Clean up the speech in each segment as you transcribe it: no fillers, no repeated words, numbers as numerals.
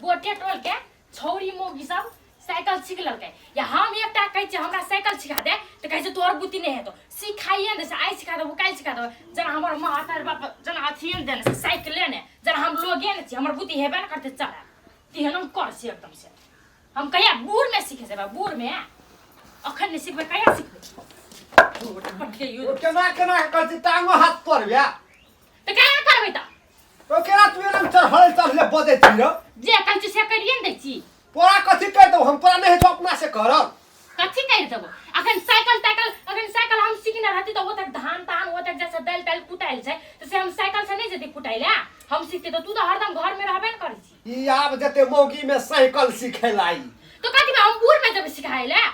गोटे टोल के छौरी मोगी सब साइकिल सीख ललकै या हम एकटा कहै छी हमरा साइकिल सिखा दे त कहै छै तोर बुद्धि नहीं है तो सिखाइए ने से आई सिखा दो काल सिखा दो जना हमर माँ तार बाप जना अथिए ने देने से साइकिल ने जना हम लोगे ने छी हमर बुद्धि हेबे न करते चला तिहन हम कर छी एकदम से हम कहिया बूढ़ में सीखे से बूढ़ में अखन ने सीखबे कहिया सीखबे पटके यो केना करती टांगो हाथ पर बे त कहिया करबै त तो केना तू एकदम चढ़ले बदे छी रो जे कहै छी से करिए न दै छी पोरा कथि कर दो हम तोरा नहीं तो अपना से करब कथि कर देबो अखन साइकिल हम सीखने रहती तो ओतक धान तान ओतक जैसे दाल ताल कुटाइल छै त से हम साइकिल से नहीं जेती कुटाइले हम सीखते तो तू तो हरदम घर में रहबे न करै छी ई आब जते मौगी में साइकिल सिखेलाई तो कथि में हम बूढ़ में जब सिखाइले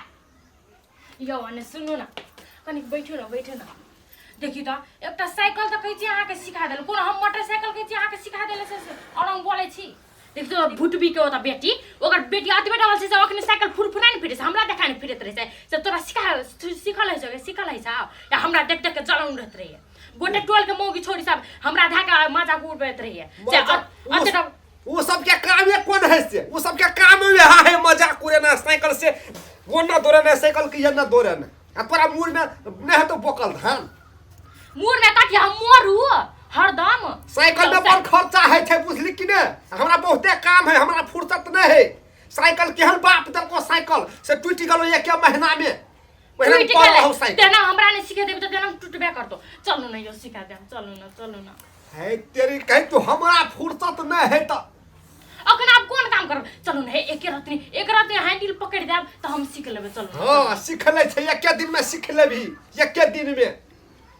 यो अने सुनु न कनी बैठो न देखि त एकटा साइकिल त कहै छी अहाँ के सिखा देल कोन हम मोटरसाइकिल कहै छी अहाँ के सिखा देले से और हम बोलै छी देख तो भुटबी के ओता बेटी ओकर बेटी अति बेटा वाला से अखनी साइकिल फुरफुराइन फिरे से हमरा देखाने फिरत रहे से तोरा सिखल है या हमरा देख के चलाउन रहत रही गोटे टोल के मौगी छोरी सब हमरा धाका मजाक उड़बैत रही से वो सब के काम है कोन है से वो सब के काम है मजाक उड़ाना साइकिल से गोना दौड़ना साइकिल के ना दौड़ना आ तोरा मुड़ में नहीं तो बोकल धान मुड़ में कथि हम मोरू हरदम साइकिल में पर खर्चा है थे बुझली कि ने हमरा बहुते काम है हमरा फुर्सत नहीं है साइकिल केहन बाप दर को साइकिल से टूट गेलो एक महीना में साइकिल तेना हमरा ने सिखा देब त तेना टूटबे करतो चलू न यो सिखा देम चलू न है तेरी कह तू हमरा फुर्सत नहीं है त अखन आप कोन काम करब चलू न एक रात हैंडल पकड़ देब त हम सीख लेबे चलू हां सीख ले छै एक दिन में सीख लेबी एक दिन में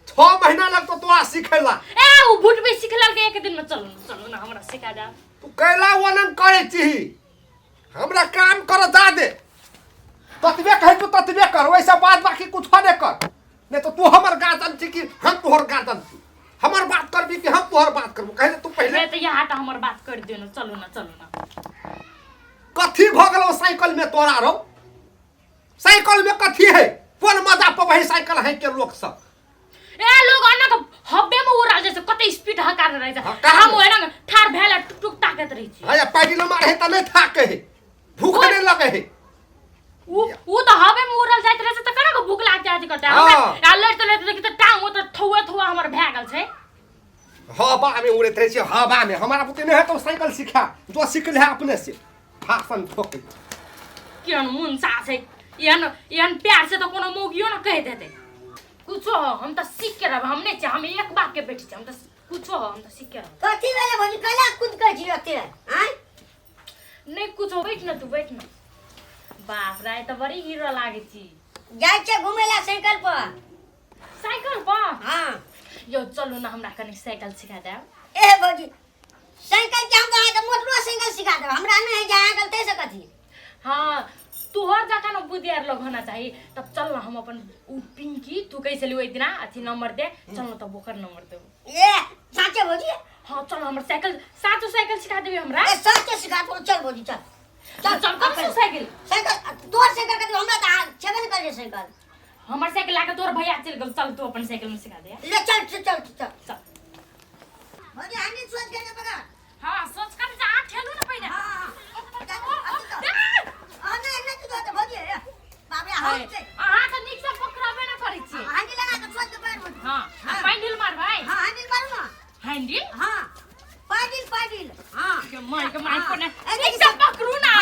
6 महीना लगतो तोरा सिखेला ए उ भुटबे सिखलल के एक दिन में चलू न हमरा सिखा दे तू कैला वलन करे छी हमरा काम कर जा दे ततबे कह तू ततबे कर वैसा बात बाकी कुछ नहीं कर नहीं तो तू हमर गार्डन छी कि हम तोहर गार्डन छी हमर बात करबी कि हम तोहर बात करबो कह तू पहले त यहाँ त हमर बात कर देनो चलू न कथि भ गेलो साइकिल में तोरा रो साइकिल में कथि है कोन मजा पे वही साइकिल है के लोग सब ए लोग अन्ना के हब्बे में उड़ल जैसे कते स्पीड हकार रहे छै हम ओना ठार भेला टुक टुक ताकत रही छी हां पैडिल मारे त नहीं थाके है भूख नहीं लगे है उ त हब्बे में उड़ल जाइत रहे त कना को भूख लाग जाय करता हमरा लड़ त देखि त टांग ओ त थौआ हमर भए गेल छै हवा में उड़त रहे छै हवा में हमारा पुते नहीं है तो साइकिल सिखा जो सीख ले अपने से भाषण ठोक केन मुन सा छै एहन प्यार से त कोनो मोगियो न कह देते कुछो हम त सीख के रहब हम नहीं हम एक बार के बैठ हम त कुछो हम त सीख के रहब कथि वाले भौजी कला कूद के जिरते हैं नहीं कुछो बैठ न बाप रे त बड़ी हीरो लागे छी जाय छै घुमेला साइकिल पर हां यो चलू न हमरा कनी साइकिल सिखा दे ए भौजी साइकिल के हम कहा त मोटरसाइकिल सिखा दे हमरा नहीं जाय गलते से कथि हां तोहर जाका न बुधियार लोग होना चाहिए तब चल न हम अपन उ पिंकी तू कैसे लियो इतना अथी नंबर दे चल न तब ओकर नंबर देबो ए साचे भौजी हां चल हमर साइकिल साचो साइकिल सिखा देबे हमरा ए साचे सिखा तो चल भौजी चल कब साइकिल तोर साइकिल के हमरा त छबे न करे साइकिल हमर साइकिल लाके तोर भैया चल गेल चल तू अपन साइकिल में सिखा दे ले चल भौजी हानि सोच के पकड़ हां सोच कर जा ठेलू न पहिले हां नहीं तो भौजी बाबे हां से अहाँ त निक से पकड़बे न करै छी हानि लगा के सोच के पैर में हां पैडिल मार भाई हां हानि मारू ना हैंडल हां पैडिल हां के मार को न निक से पकड़ू ना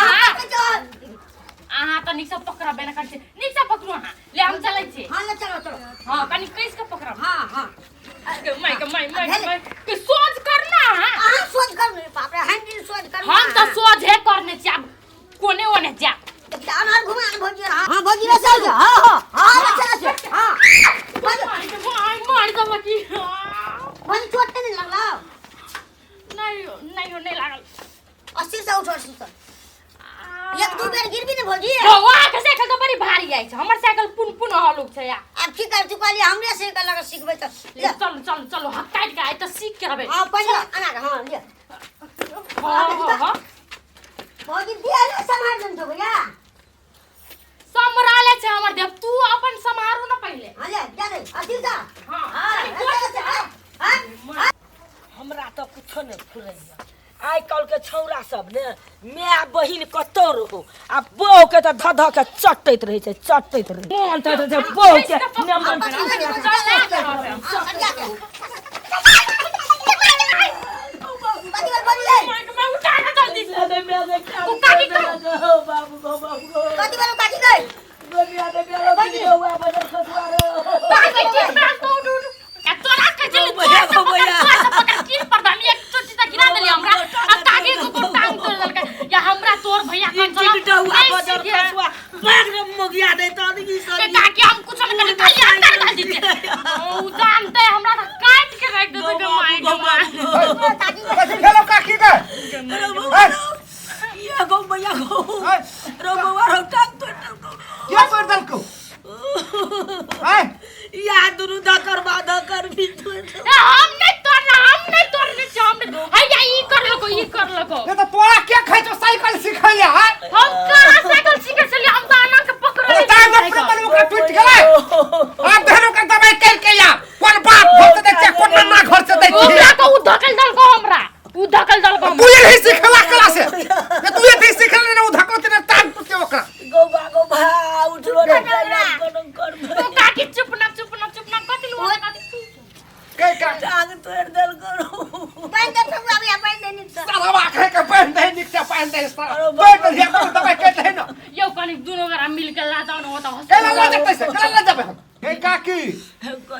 अहाँ त निक से पकड़बे न करै छी निक से पकड़ू अहाँ ले हम चलै छी हां ले चलो हां कनी कैस के पकड़ब हां के माय के सोच करना हां सोच कर बाप रे हैंडल सोच कर हम त सोच है करने छी अब कोने ओने जा अनार घुमा भौजी हां भौजी ले चल हां चल हां मार दम की भौजी चोट नहीं लगला नहीं लागल 80 से उठ 80 से एक दो बेर गिरबी ने भौजी वहां के साइकिल तो बड़ी भारी आई छै हमर साइकिल पुन हलुक छै या अब की कर तू कहली हमरे साइकिल लगा सीखबे त चलो हक काट के आई त सीख के रहबे हां पहिले अनार हां ले हां भौजी दिया ले संभाल दन तो भैया संभाले छै हमर देव तू अपन समारू न पहिले हां ले जा दे अथी जा हां हां हमरा तो कुछो नहीं फुरैया आइ काल के छौरा सब ने माय बहिन कतौ रहो आ बहू के त ध ध के चटैत रहे छै चटैत रहे मन त बहू के नमन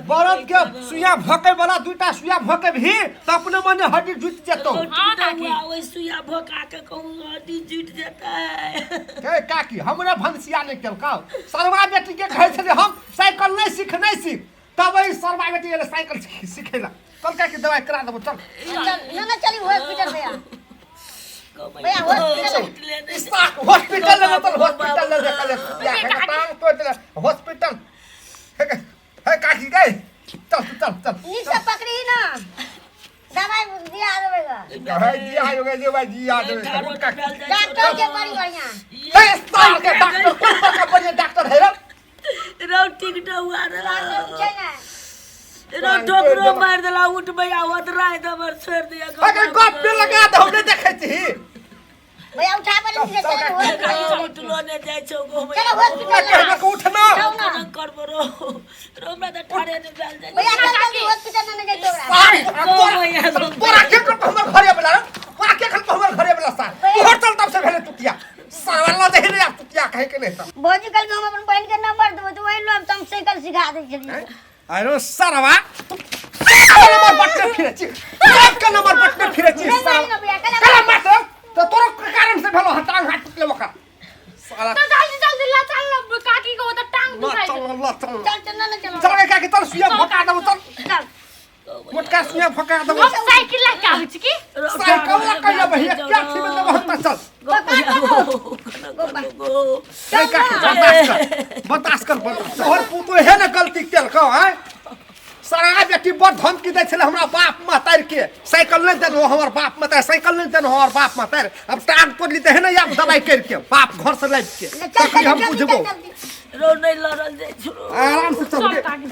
बरद के सुइया भोके वाला दुटा सुइया भोके भी त अपने मने हड्डी जुट जेतो ओइ सुइया भोका के कहूं हड्डी जुट जेतै हे काकी हमरा भंसिया नै केलका सरवा बेटी के कहै छले हम साइकिल नै सीख तब ई सरवा बेटी ले साइकिल सीखेला कल का की दवाई करा देबो चल ना चली हॉस्पिटल भैया हॉस्पिटल ले तो हॉस्पिटल ले कल टांग तोड़ दे हॉस्पिटल हे काकी गए चल नीचे पकड़ी ना दवाई दिया देबेगा दवाई दिया होगा जे भाई दिया देबे डॉक्टर के बड़ी बढ़िया हे स्टार के डॉक्टर कौन का बढ़िया डॉक्टर है रो टिकट हुआ रो ठोकरो मार देला उठ भैया ओदराय दबर छोड़ दिया अगर गप पे लगा दे हमने देखे थी भैया उठा पर नीचे उठलो ने जाय छौ गो चलो हॉस्पिटल को उठना करबो रो में त ठाड़े ने जाल जाय भैया चल हॉस्पिटल में जाय तोरा तोरा के कर हमर घरे बुला तोरा के खल हमर घरे बुला सा तोहर चल तब से भेले तुतिया सावला दे रे तुतिया कहे के नहीं त भौजी कल हम अपन बहन के नंबर देबो तो वही लोग तुम साइकिल सिखा दे छली अरे सरवा नंबर बटन फिरेची का नंबर बटन फिरेची कला मत तो तोरा के कारण से भेलो टांग हाथ टुटले मका साला तो जल्दी ला चल काकी को तो टांग दुखाई चल काकी तोर सुइया भोका दबो चल मोटका सुइया भोका दबो हम साइकिल ला के आबै छी की साइकिल ला कहिया भैया क्या थी में दबो हम चल ए काकी बतास कर तोहर पुतो है ना गलती केल का है सारा बेटी बड़ धमकी दै छले हमरा बाप महतार के साइकिल नहीं देनो हमर बाप महतार साइकिल नहीं देनो हमर बाप महतार अब टांग पड़ली त है ना यार दवाई कर के बाप घर से लाइब के हम बुझबो रो नहीं लड़ल जाय छो आराम से चल काकी